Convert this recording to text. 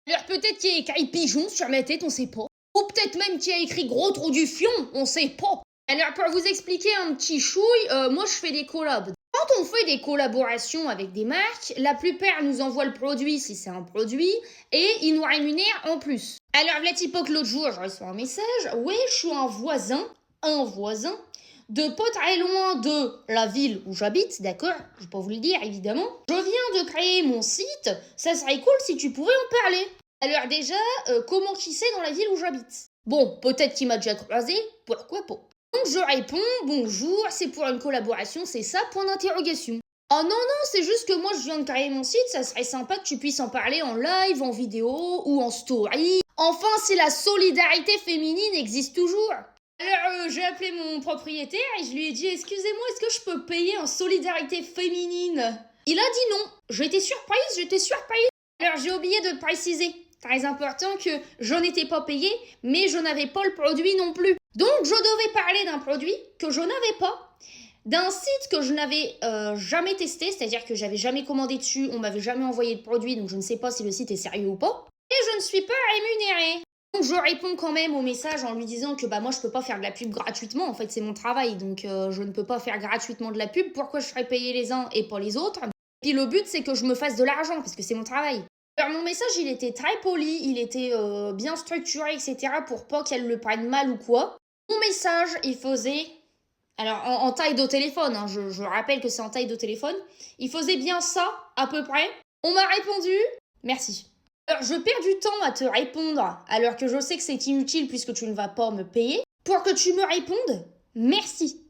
Alors peut-être qu'il y a écrit pigeon sur ma tête, on sait pas. Ou peut-être même qu'il y a écrit gros trou du fion, on sait pas. Alors pour vous expliquer un petit chouille, moi je fais des collabs. Quand on fait des collaborations avec des marques, la plupart nous envoient le produit si c'est un produit et ils nous rémunèrent en plus. Alors voilà typo que l'autre jour je reçois un message, ouais je suis un voisin de pas très loin de la ville où j'habite, d'accord? Je vais pas vous le dire évidemment. Je viens de créer mon site, ça serait cool si tu pouvais en parler. Alors déjà, comment qui sait dans la ville où j'habite? Bon, peut-être qu'il m'a déjà croisé, pourquoi pas? Donc je réponds, bonjour, c'est pour une collaboration, c'est ça, point d'interrogation. Oh non, non, c'est juste que moi je viens de créer mon site, ça serait sympa que tu puisses en parler en live, en vidéo ou en story. Enfin, si la solidarité féminine existe toujours. Alors j'ai appelé mon propriétaire et je lui ai dit, excusez-moi, est-ce que je peux payer en solidarité féminine? Il a dit non. J'étais surprise. Alors j'ai oublié de préciser, très important, que je n'étais pas payée, mais je n'avais pas le produit non plus. Donc je devais parler d'un produit que je n'avais pas, d'un site que je n'avais jamais testé, c'est-à-dire que j'avais jamais commandé dessus, on m'avait jamais envoyé de produit, donc je ne sais pas si le site est sérieux ou pas, et je ne suis pas rémunérée. Donc je réponds quand même au message en lui disant que bah moi je peux pas faire de la pub gratuitement, en fait c'est mon travail, donc je ne peux pas faire gratuitement de la pub, pourquoi je serais payée les uns et pas les autres? Puis le but c'est que je me fasse de l'argent, parce que c'est mon travail. Alors mon message il était très poli, il était bien structuré, etc. pour pas qu'elle le prenne mal ou quoi. Mon message il faisait, alors en taille de téléphone, hein, je rappelle que c'est en taille de téléphone, il faisait bien ça à peu près. On m'a répondu, merci. Alors je perds du temps à te répondre alors que je sais que c'est inutile puisque tu ne vas pas me payer. Pour que tu me répondes, merci.